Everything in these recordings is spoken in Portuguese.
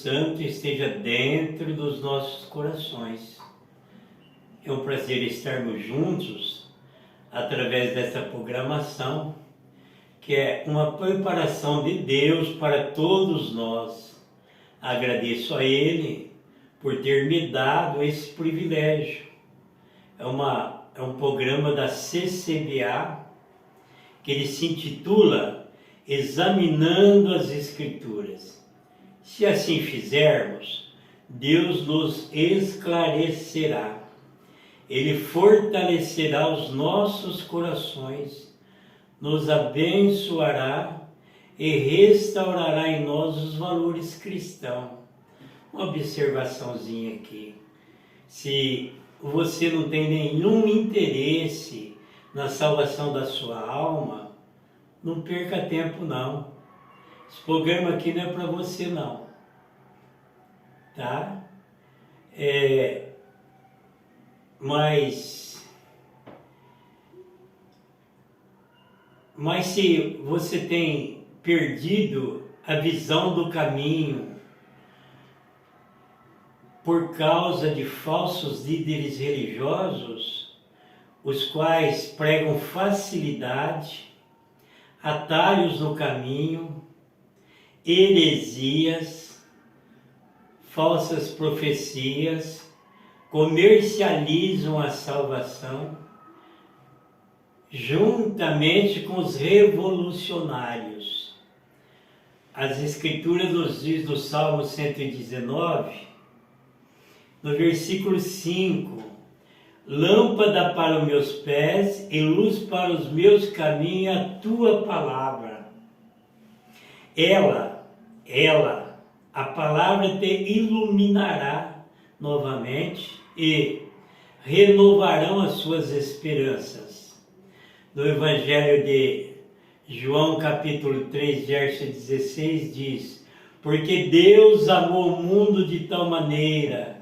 Santo esteja dentro dos nossos corações. É um prazer estarmos juntos através dessa programação, que é uma preparação de Deus para todos nós. Agradeço a Ele por ter me dado esse privilégio. É um programa da CCBA que ele se intitula Examinando as Escrituras. Se assim fizermos, Deus nos esclarecerá. Ele fortalecerá os nossos corações, nos abençoará e restaurará em nós os valores cristãos. Uma observaçãozinha aqui. Se você não tem nenhum interesse na salvação da sua alma, não perca tempo não. Esse programa aqui não é para você não. Tá? Mas se você tem perdido a visão do caminho por causa de falsos líderes religiosos, os quais pregam facilidade, atalhos no caminho, heresias, falsas profecias, comercializam a salvação, juntamente com os revolucionários. As Escrituras nos diz no Salmo 119, no versículo 5, lâmpada para os meus pés e luz para os meus caminhos, a tua palavra. A palavra te iluminará novamente e renovarão as suas esperanças. No Evangelho de João, capítulo 3, verso 16, diz: porque Deus amou o mundo de tal maneira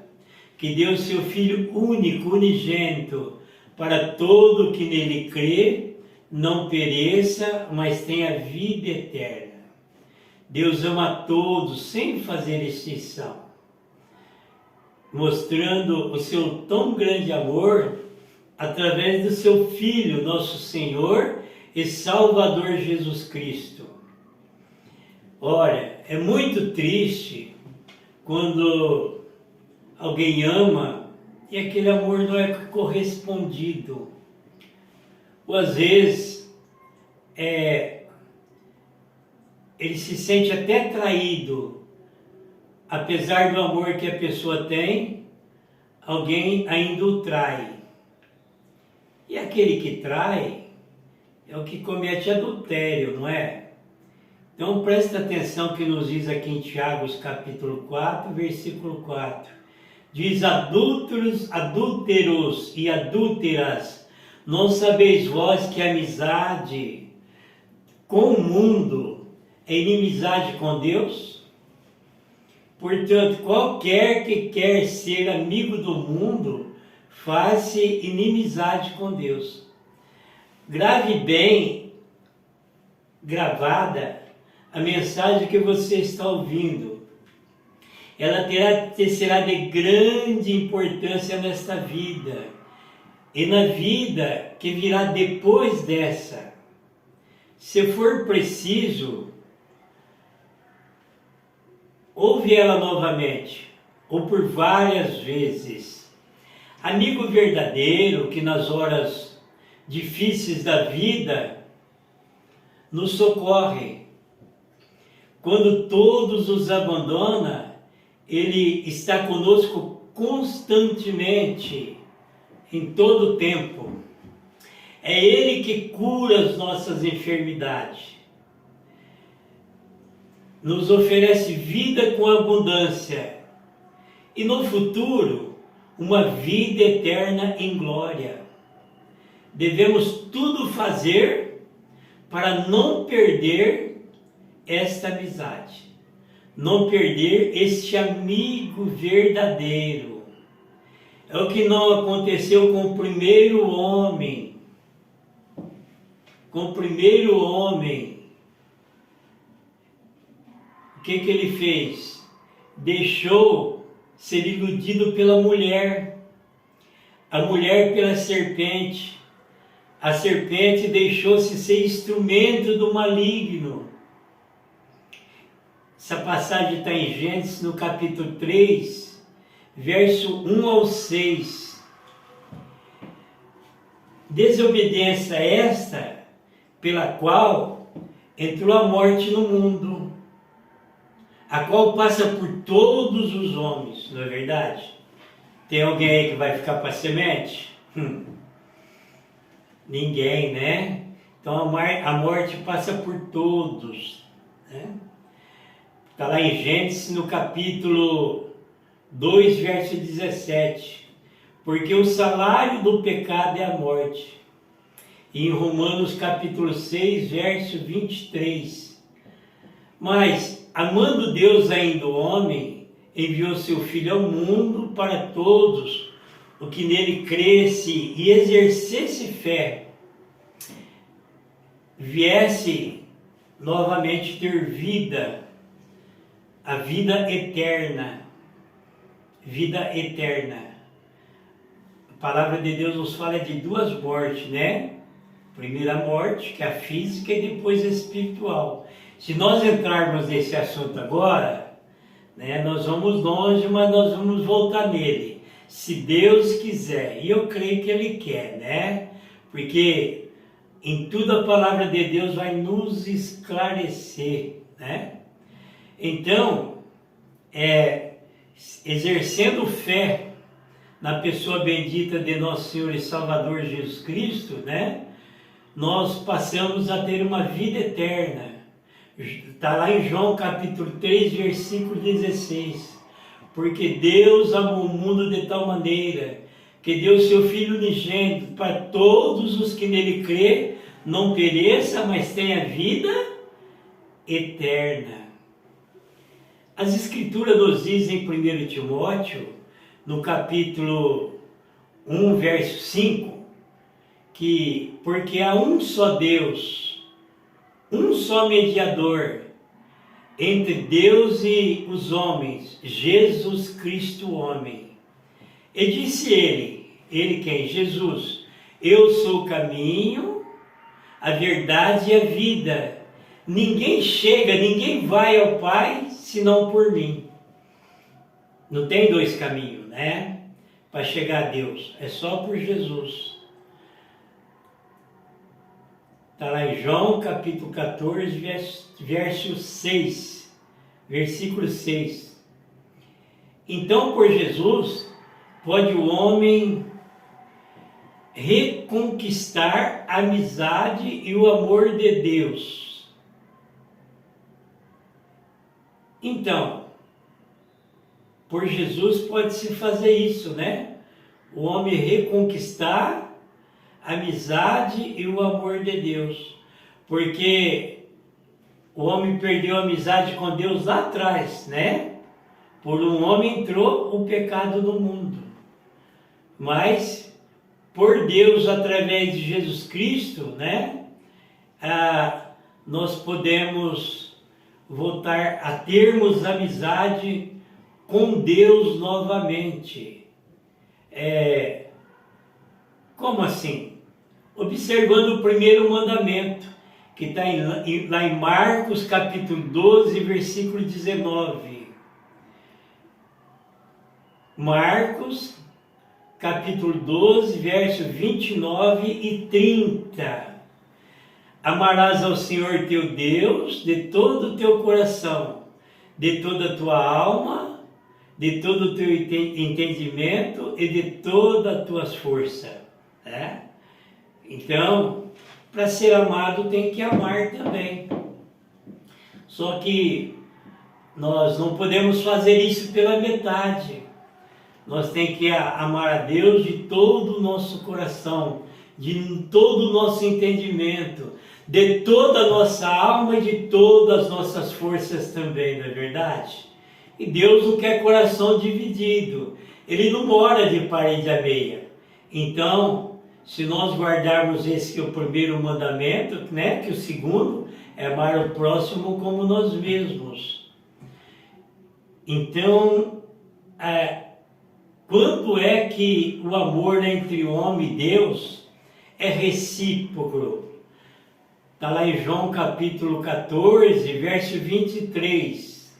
que deu seu Filho único, unigênito, para todo que nele crê, não pereça, mas tenha vida eterna. Deus ama a todos, sem fazer exceção, mostrando o seu tão grande amor através do seu Filho, nosso Senhor e Salvador Jesus Cristo. Ora, é muito triste quando alguém ama e aquele amor não é correspondido. Ou às vezes ele se sente até traído, apesar do amor que a pessoa tem, alguém ainda o trai. E aquele que trai é o que comete adultério, não é? Então presta atenção que nos diz aqui em Tiago, capítulo 4, versículo 4. Diz: adúlteros e adúlteras, não sabeis vós que a amizade com o mundo é inimizade com Deus? Portanto, qualquer que quer ser amigo do mundo, faz-se inimizade com Deus. Grave bem, gravada, a mensagem que você está ouvindo. Ela será de grande importância nesta vida e na vida que virá depois dessa. Se for preciso, ouve ela novamente, ou por várias vezes. Amigo verdadeiro que nas horas difíceis da vida nos socorre. Quando todos os abandona, Ele está conosco constantemente, em todo o tempo. É Ele que cura as nossas enfermidades. Nos oferece vida com abundância. E no futuro, uma vida eterna em glória. Devemos tudo fazer para não perder esta amizade. Não perder este amigo verdadeiro. É o que não aconteceu com o primeiro homem. Com o primeiro homem, o que ele fez? deixou ser iludido pela mulher, a mulher pela serpente, a serpente deixou-se ser instrumento do maligno. Essa passagem está em Gênesis, no capítulo 3, verso 1 ao 6. Desobediência esta, pela qual entrou a morte no mundo, a qual passa por todos os homens, não é verdade? Tem alguém aí que vai ficar para a semente? Ninguém, né? Então a morte passa por todos, né? Está lá em Gênesis, no capítulo 2, verso 17. Porque o salário do pecado é a morte. E em Romanos, capítulo 6, verso 23. Mas, amando Deus ainda o homem, enviou seu Filho ao mundo para todos o que nele cresce e exercesse fé, viesse novamente ter vida, a vida eterna. Vida eterna. A palavra de Deus nos fala de duas mortes, né? Primeira morte, que é a física, e depois a espiritual. Se nós entrarmos nesse assunto agora, né, nós vamos longe, mas nós vamos voltar nele, se Deus quiser. E eu creio que Ele quer, né? Porque em tudo a palavra de Deus vai nos esclarecer, né? Então, exercendo fé na pessoa bendita de nosso Senhor e Salvador Jesus Cristo, né? Nós passamos a ter uma vida eterna. Está lá em João capítulo 3, versículo 16. Porque Deus amou o mundo de tal maneira que deu seu Filho unigênito para todos os que nele crê, não pereça, mas tenha vida eterna. As Escrituras nos dizem em 1 Timóteo, no capítulo 1, verso 5, que porque há um só Deus, um só mediador entre Deus e os homens, Jesus Cristo homem. E disse ele quem? Jesus, eu sou o caminho, a verdade e a vida. Ninguém chega, ninguém vai ao Pai senão por mim. Não tem dois caminhos, né? Para chegar a Deus, é só por Jesus. Está lá em João capítulo 14, verso 6, versículo 6. Então, por Jesus, pode o homem reconquistar a amizade e o amor de Deus. Então, por Jesus pode-se fazer isso, né? O homem reconquistar a amizade e o amor de Deus. Porque o homem perdeu a amizade com Deus lá atrás, né? Por um homem entrou o pecado no mundo. Mas, por Deus, através de Jesus Cristo, né? Nós podemos voltar a termos amizade com Deus novamente. Como assim? Observando o primeiro mandamento, que está lá em Marcos capítulo 12, versículo 19. Marcos capítulo 12, verso 29 e 30. Amarás ao Senhor teu Deus de todo o teu coração, de toda a tua alma, de todo o teu entendimento e de toda a tua força. Né? Então, para ser amado tem que amar também. Só que nós não podemos fazer isso pela metade. Nós temos que amar a Deus de todo o nosso coração, de todo o nosso entendimento, de toda a nossa alma e de todas as nossas forças também, não é verdade? E Deus não quer coração dividido. Ele não mora de parede a meia. Então, se nós guardarmos esse que é o primeiro mandamento, né, que o segundo é amar o próximo como nós mesmos. Então, quando é que o amor entre o homem e Deus é recíproco? Está lá em João capítulo 14, verso 23.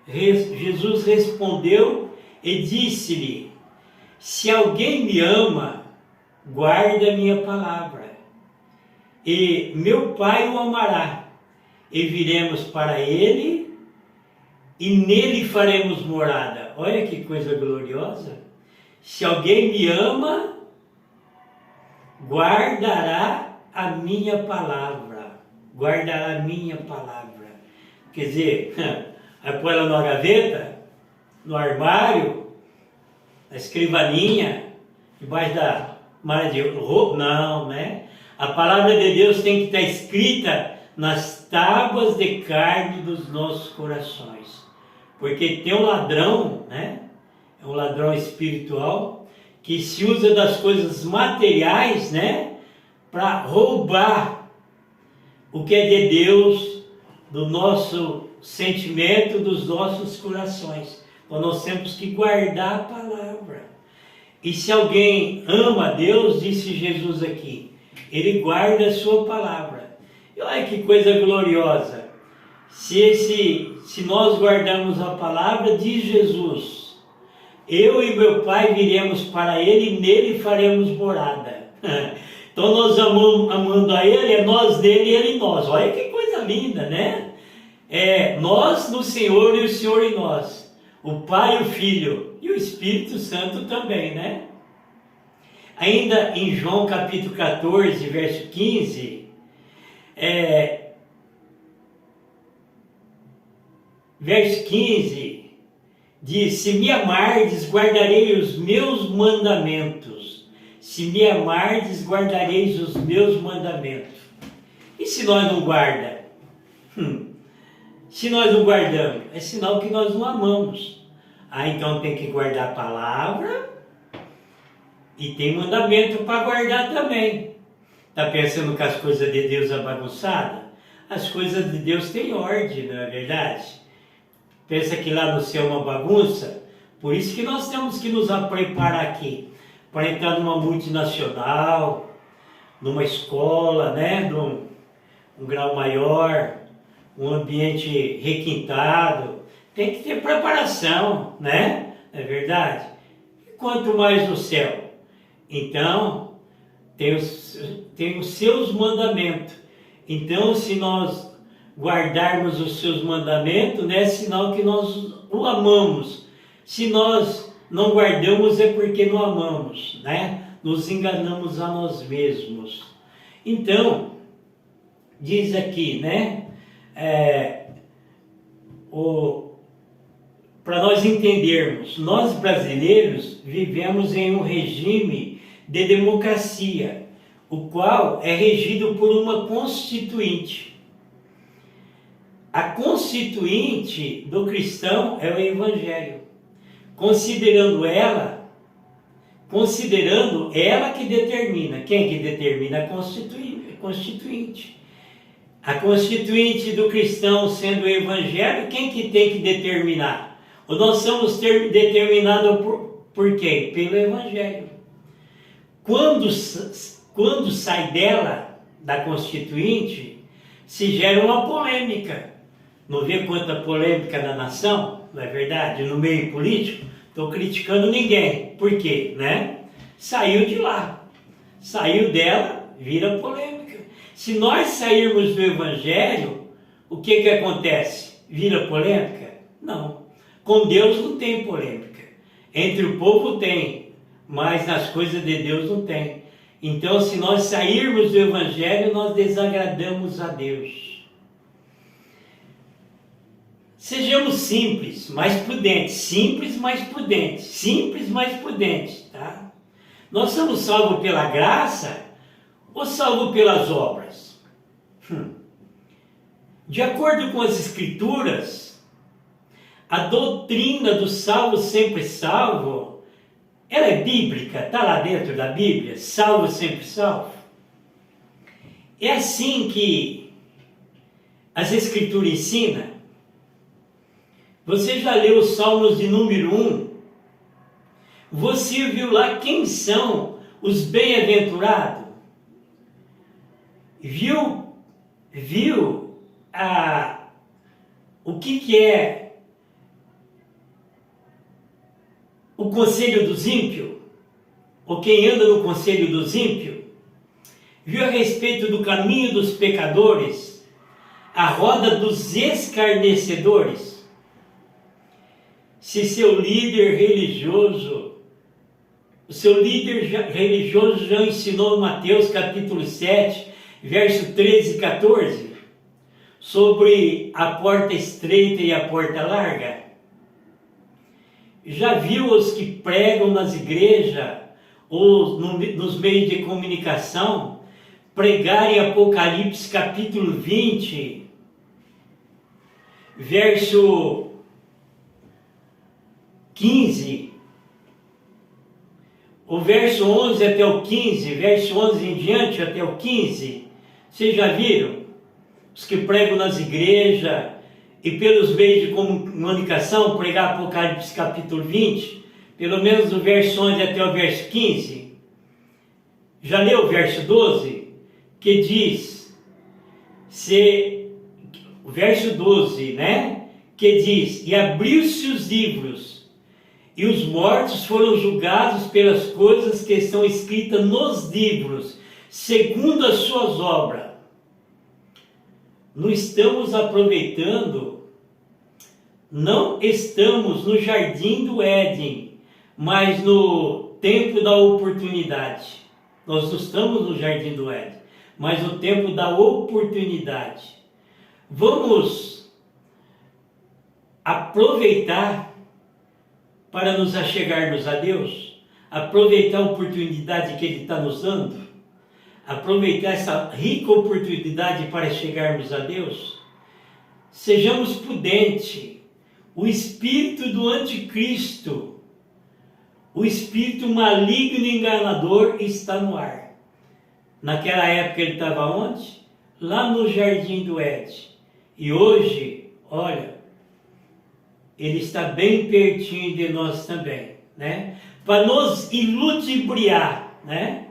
Jesus respondeu e disse-lhe: se alguém me ama, guarda a minha palavra, e meu Pai o amará, e viremos para ele, e nele faremos morada. Olha que coisa gloriosa! Se alguém me ama, guardará a minha palavra. Guardará a minha palavra. Quer dizer, vai pôr ela na gaveta, no armário, na escrivaninha, debaixo da malha de roupa? Não, né? A palavra de Deus tem que estar escrita nas tábuas de carne dos nossos corações. Porque tem um ladrão, né? É um ladrão espiritual que se usa das coisas materiais, né? Para roubar o que é de Deus, do nosso sentimento, dos nossos corações. Então nós temos que guardar a palavra. E se alguém ama a Deus, disse Jesus aqui, ele guarda a sua palavra. E olha que coisa gloriosa. Se nós guardarmos a palavra, diz Jesus, eu e meu Pai viremos para ele e nele faremos morada. Então nós amando a ele, é nós nele e ele em nós. Olha que coisa linda, né? É nós no Senhor e o Senhor em nós. O Pai, o Filho e o Espírito Santo também, né? Ainda em João capítulo 14, verso 15, verso 15, diz, se me amardes, guardarei os meus mandamentos. Se me amardes, guardareis os meus mandamentos. E se nós não guardamos? Se nós não guardamos, é sinal que nós não amamos. Então tem que guardar a palavra e tem mandamento para guardar também. Está pensando que as coisas de Deus é bagunçada? As coisas de Deus têm ordem, não é verdade? Pensa que lá no céu é uma bagunça? Por isso que nós temos que nos preparar aqui, para entrar numa multinacional, numa escola, né? Num grau maior, um ambiente requintado. Tem que ter preparação, né? Não é verdade? E quanto mais no céu. Então, tem os seus mandamentos. Então, se nós guardarmos os seus mandamentos, né, é sinal que nós o amamos. Se nós não guardamos, é porque não amamos, né? Nos enganamos a nós mesmos. Então, diz aqui, né? Para nós entendermos, nós brasileiros vivemos em um regime de democracia, o qual é regido por uma constituinte. A constituinte do cristão é o Evangelho, considerando ela que determina. Quem que determina? A constituinte. A constituinte do cristão sendo o Evangelho, quem que tem que determinar? Ou nós somos determinados por quem? Pelo Evangelho. Quando sai dela, da constituinte, se gera uma polêmica. Não vê quanta polêmica na nação? Não é verdade? No meio político, estou criticando ninguém. Por quê? Né? Saiu de lá. Saiu dela, vira polêmica. Se nós sairmos do Evangelho, o que acontece? Vira polêmica? Não. Com Deus não tem polêmica. Entre o povo tem, mas nas coisas de Deus não tem. Então, se nós sairmos do Evangelho, nós desagradamos a Deus. Sejamos simples, mais prudentes. Simples, mais prudentes. Simples, mais prudentes, tá? Nós somos salvos pela graça ou salvos pelas obras? De acordo com as Escrituras, a doutrina do salvo sempre salvo, ela é bíblica, está lá dentro da Bíblia, salvo sempre salvo. É assim que as Escrituras ensinam. Você já leu os Salmos de número 1? Você viu lá quem são os bem-aventurados? Viu o que é o conselho dos ímpios? Ou quem anda no conselho dos ímpios? Viu a respeito do caminho dos pecadores? A roda dos escarnecedores? Se seu líder religioso, o seu líder religioso já ensinou em Mateus capítulo 7, verso 13 e 14, sobre a porta estreita e a porta larga? Já viu os que pregam nas igrejas ou nos meios de comunicação pregarem Apocalipse capítulo 20, verso 15, o verso 11 até o 15, verso 11 em diante até o 15? Vocês já viram? Os que pregam nas igrejas e pelos meios de comunicação pregar Apocalipse capítulo 20, pelo menos do verso 11 até o verso 15. Já leu o verso 12? Que diz, o verso 12, né? Que diz, e abriu-se os livros, e os mortos foram julgados pelas coisas que estão escritas nos livros, segundo as suas obras. Não estamos aproveitando, não estamos no jardim do Éden, mas no tempo da oportunidade. Nós não estamos no jardim do Éden, mas no tempo da oportunidade. Vamos aproveitar para nos achegarmos a Deus, aproveitar a oportunidade que Ele está nos dando, aproveitar essa rica oportunidade para chegarmos a Deus. Sejamos prudentes. O espírito do anticristo, o espírito maligno e enganador está no ar. Naquela época ele estava onde? Lá no jardim do Éden. E hoje, olha, ele está bem pertinho de nós também, né? Para nos iludibriar, né?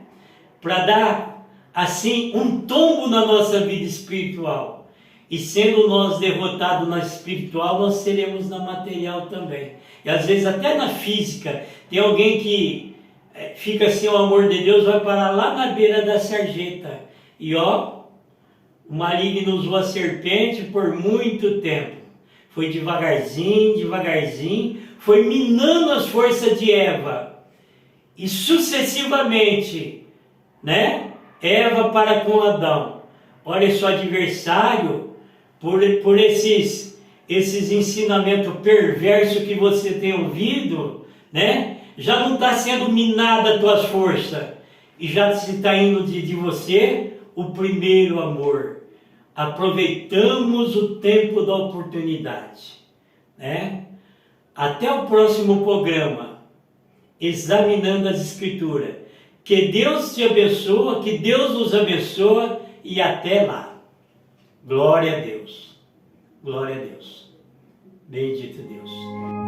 Para dar, assim, um tombo na nossa vida espiritual. E sendo nós derrotados na espiritual, nós seremos na material também. E às vezes até na física, tem alguém que fica sem o amor de Deus, vai parar lá na beira da sarjeta. E ó, o maligno usou a serpente por muito tempo. Foi devagarzinho, foi minando as forças de Eva. E sucessivamente, né? Eva para com Adão. Olha, seu adversário, por esses ensinamentos perversos que você tem ouvido, né? Já não está sendo minada as tuas forças. E já se está indo de você o primeiro amor. Aproveitamos o tempo da oportunidade, né? Até o próximo programa, examinando as Escrituras. Que Deus te abençoe, que Deus nos abençoe e até lá. Glória a Deus. Glória a Deus. Bendito Deus.